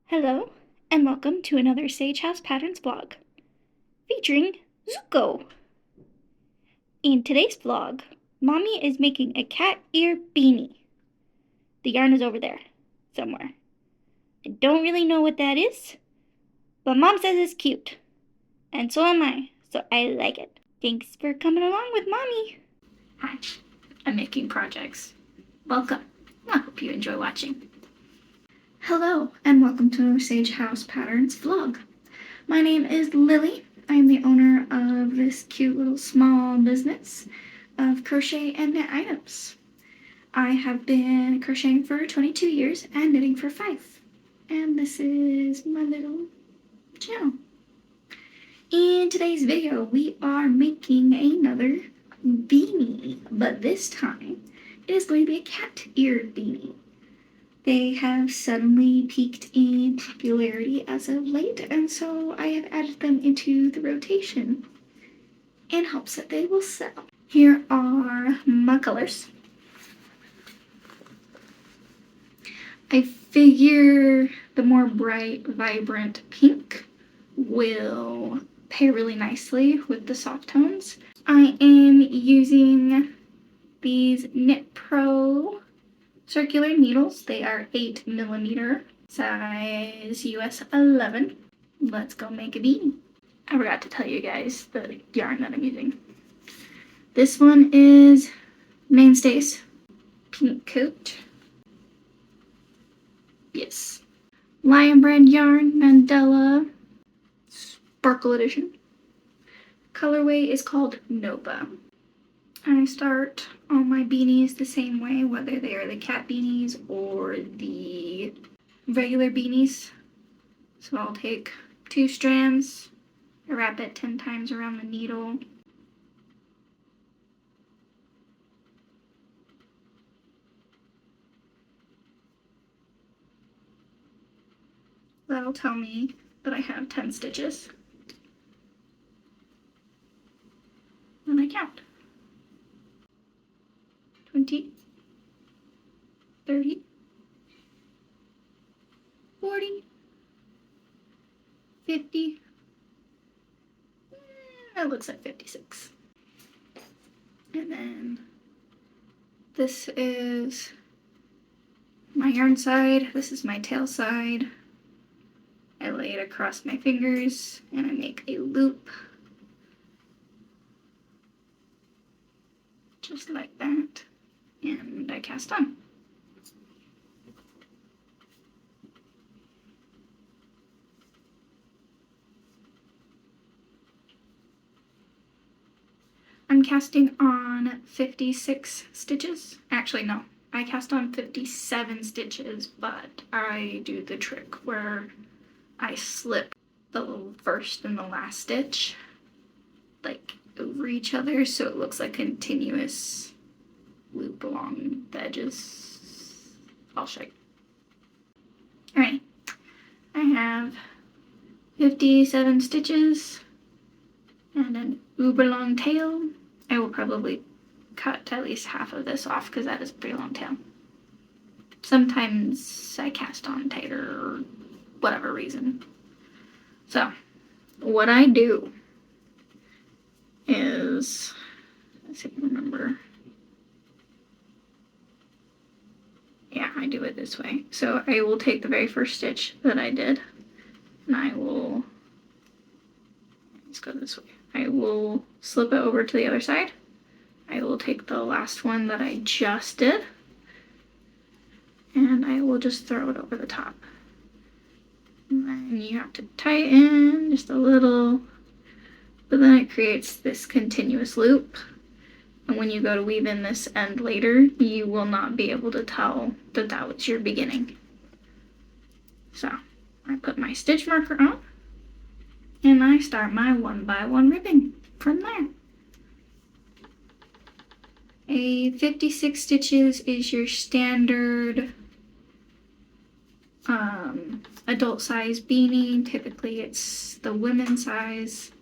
Hello, and welcome to another Sage House Patterns vlog, featuring Zuko. In today's vlog, Mommy is making a cat ear beanie. The yarn is over there, somewhere. I don't really know what that is, but Mom says it's cute. And so am I, so I like it. Thanks for coming along with Mommy. Hi, I'm making projects. Welcome. I hope you enjoy watching. Hello, and welcome to another Sage House Patterns vlog. My name is Lily. I'm the owner of this cute little small business of crochet and knit items. I have been crocheting for 22 years and knitting for 5. And this is my little channel. In today's video, we are making another beanie, but this time it is going to be a cat-eared beanie. They have suddenly peaked in popularity as of late, and so I have added them into the rotation in hopes that they will sell. Here are my colors. I figure the more bright, vibrant pink will pair really nicely with the soft tones. I am using these Knit Pro circular needles. They are 8mm, size US 11. Let's go make a beanie. I forgot to tell you guys the yarn that I'm using. This one is Mainstays Pink Coat. Yes. Lion Brand yarn, Mandela Sparkle Edition. Colorway is called Nova. I start all my beanies the same way, whether they are the cat beanies or the regular beanies. So I'll take 2 strands, I wrap it 10 times around the needle. That'll tell me that I have 10 stitches. And I count. 20, 30, 40, 50, that looks like 56. And then this is my yarn side, this is my tail side. I lay it across my fingers and I make a loop. Just like that. And I cast on. I'm casting on 56 stitches. Actually, no. I cast on 57 stitches, but I do the trick where I slip the first and the last stitch like over each other so it looks like a continuous loop along the edges. I'll show you. Alright, I have 57 stitches and an uber long tail. I will probably cut at least half of this off because that is a pretty long tail. Sometimes I cast on tighter or whatever reason. So, what I do is, let's see if I remember. Yeah, I do it this way. So I will take the very first stitch that I did, and I will, let's go this way. I will slip it over to the other side. I will take the last one that I just did, and I will just throw it over the top. And then you have to tighten just a little, but then it creates this continuous loop. And when you go to weave in this end later, you will not be able to tell that that was your beginning. So I put my stitch marker on and I start my 1x1 ribbing from there. A 56 stitches is your standard adult size beanie. Typically it's the women's size.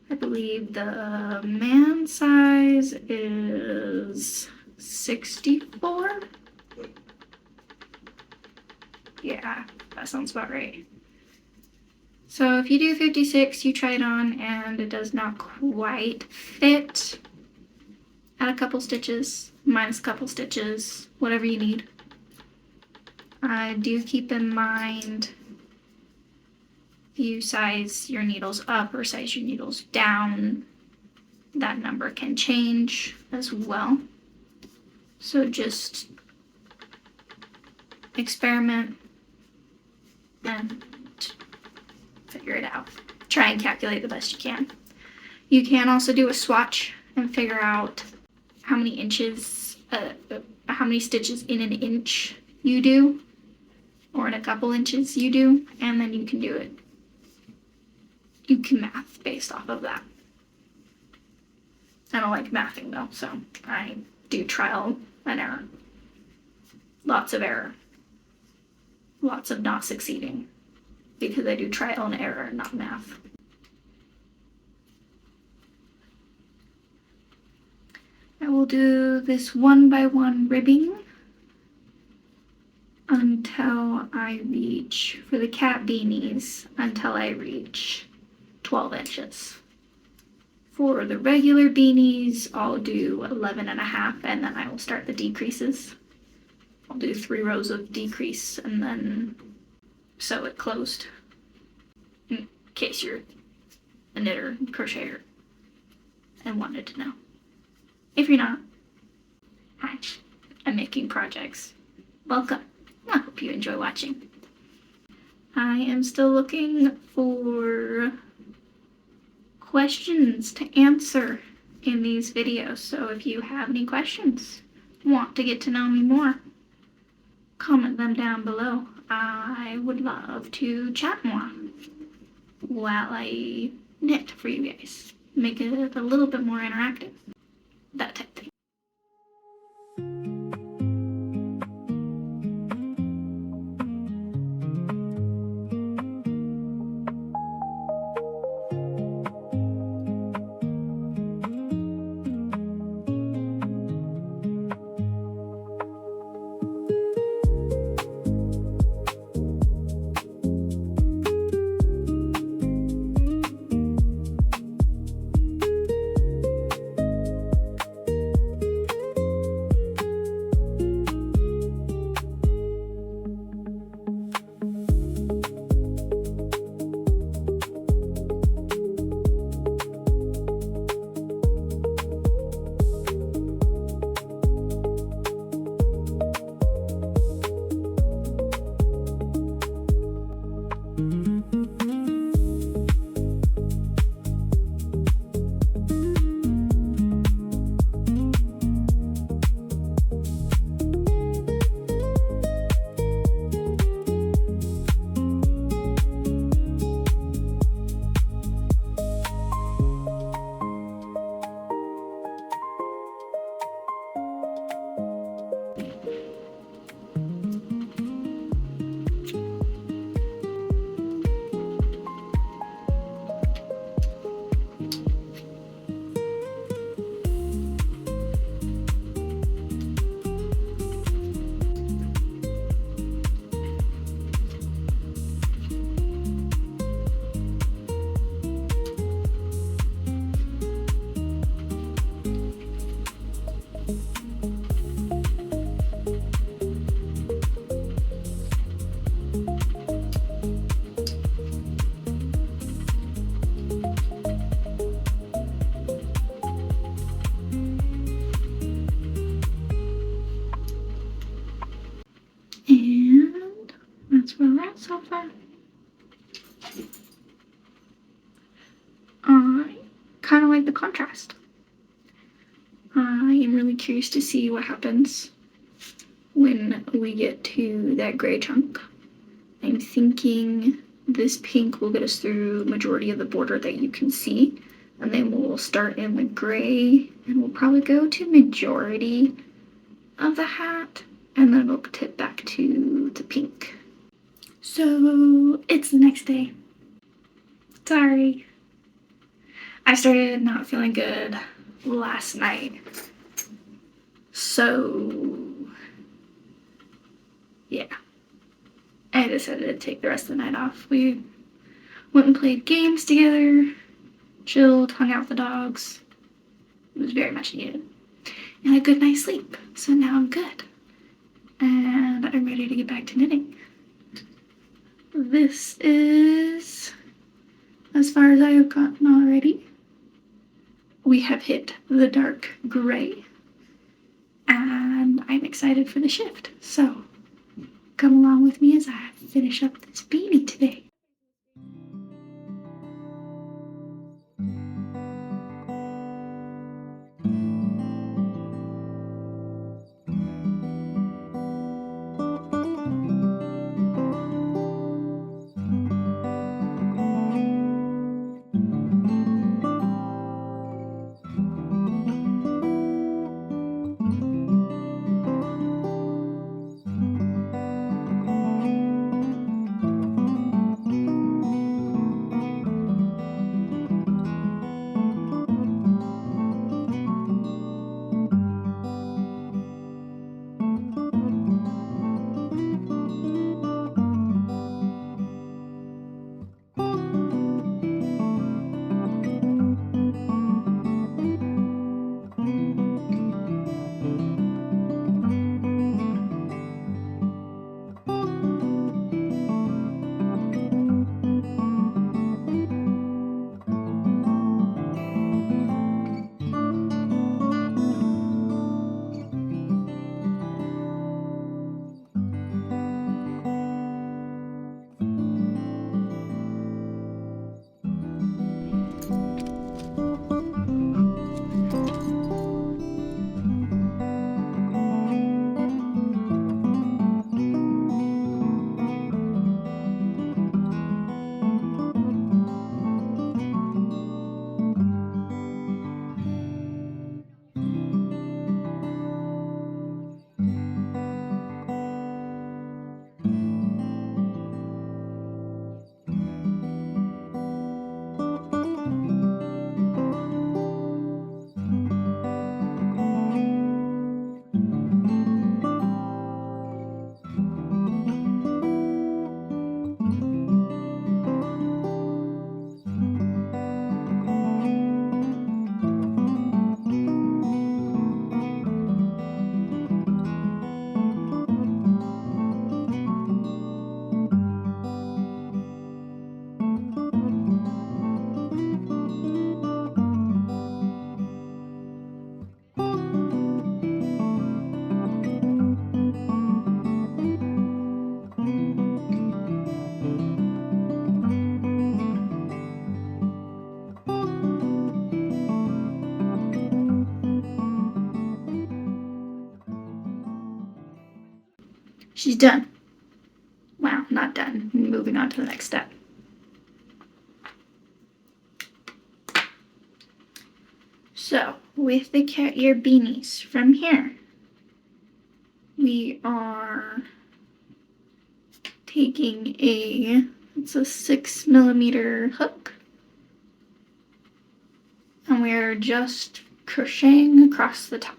I believe the man size is 64. Yeah, That sounds about right. So if you do 56, you try it on and it does not quite fit, add a couple stitches, minus a couple stitches, whatever you need. Do keep in mind if you size your needles up or size your needles down, that number can change as well. So just experiment and figure it out. Try and calculate the best you can. You can also do a swatch and figure out how many inches, how many stitches in an inch you do, or in a couple inches you do, and then you can do it. You can math based off of that. I don't like mathing though, so I do trial and error. Lots of error. Lots of not succeeding, because I do trial and error, not math. I will do this 1x1 ribbing until I reach, for the cat beanies, until I reach 12 inches. For the regular beanies, I'll do 11.5, and then I will start the decreases. I'll do 3 rows of decrease and then sew it closed, in case you're a knitter, crocheter, and wanted to know. If you're not, hi, I'm making projects. Welcome. I hope you enjoy watching. I am still looking for questions to answer in these videos, so if you have any questions, want to get to know me more, comment them down below. I would love to chat more while I knit for you guys. Make it a little bit more interactive. That type thing. So far, I kind of like the contrast. I am really curious to see what happens when we get to that gray chunk. I'm thinking this pink will get us through majority of the border that you can see, and then we'll start in the gray and we'll probably go to majority of the hat, and then we'll tip back to the pink. So it's the next day. Sorry. I started not feeling good last night. So yeah. I decided to take the rest of the night off. We went and played games together, chilled, hung out with the dogs. It was very much needed. And a good night's sleep. So now I'm good. And I'm ready to get back to knitting. This is as far as I have gotten already. We have hit the dark gray. And I'm excited for the shift. So come along with me as I finish up this beanie today. She's done. Well, not done. Moving on to the next step. So, with the cat ear beanies from here, we are taking it's a 6mm hook, and we are just crocheting across the top.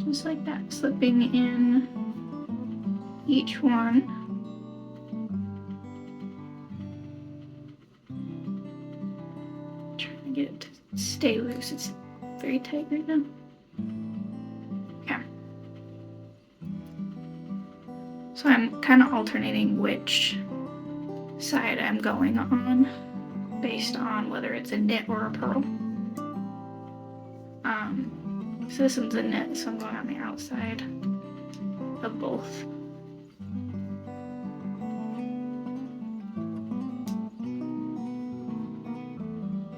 Just like that, slipping in each one. Trying to get it to stay loose, it's very tight right now. Okay. So I'm kind of alternating which side I'm going on based on whether it's a knit or a purl. So this one's a knit, so I'm going on the outside of both.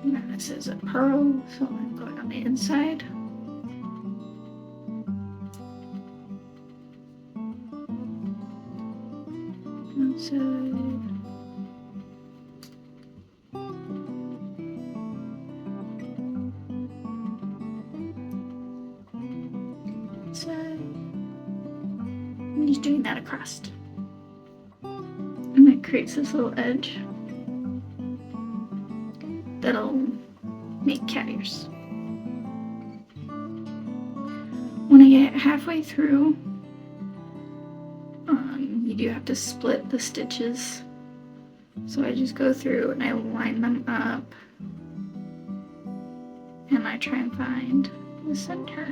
And then this is a purl, so I'm going on the inside. Outside. side. I'm just doing that across. And it creates this little edge that'll make cat ears. When I get halfway through, you do have to split the stitches. So I just go through and I line them up and I try and find the center.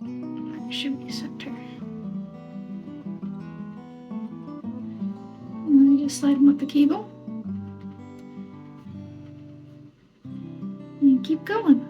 That should be center. And I just slide them up the cable and keep going.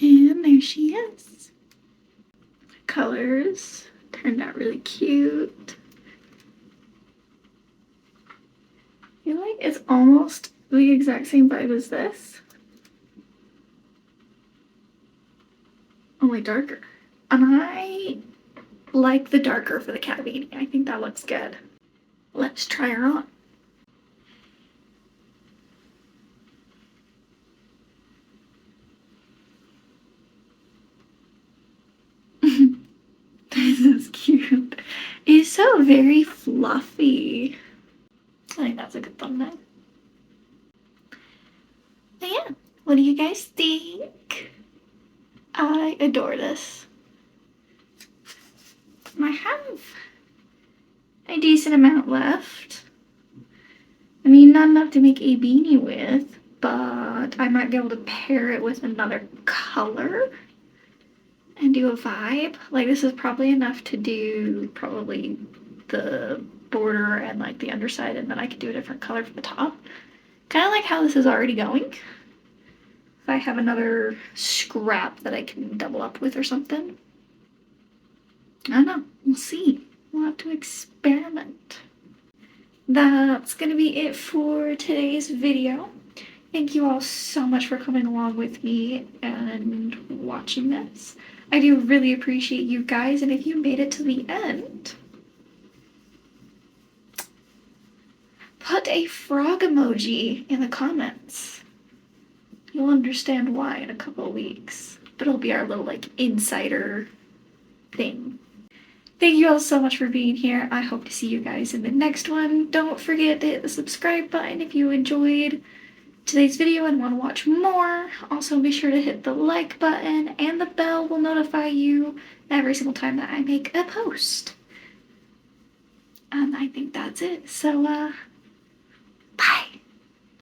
And there she is. The colors turned out really cute. I feel like it's almost the exact same vibe as this, only darker. And I like the darker for the cat beanie. I think that looks good. Let's try her on. This is cute. It's so very fluffy. I think that's a good thumbnail. But yeah, what do you guys think? I adore this. I have a decent amount left. I mean, not enough to make a beanie with, but I might be able to pair it with another color and do a vibe. Like, this is probably enough to do probably the border and like the underside, and then I could do a different color for the top. Kind of like how this is already going. If I have another scrap that I can double up with or something. I don't know. We'll see. We'll have to experiment. That's gonna be it for today's video. Thank you all so much for coming along with me and watching this. I do really appreciate you guys, and if you made it to the end, put a frog emoji in the comments. You'll understand why in a couple of weeks, but it'll be our little like insider thing. Thank you all so much for being here. I hope to see you guys in the next one. Don't forget to hit the subscribe button if you enjoyed today's video and want to watch more. Also, be sure to hit the like button, and the bell will notify you every single time that I make a post. And I think that's it. So,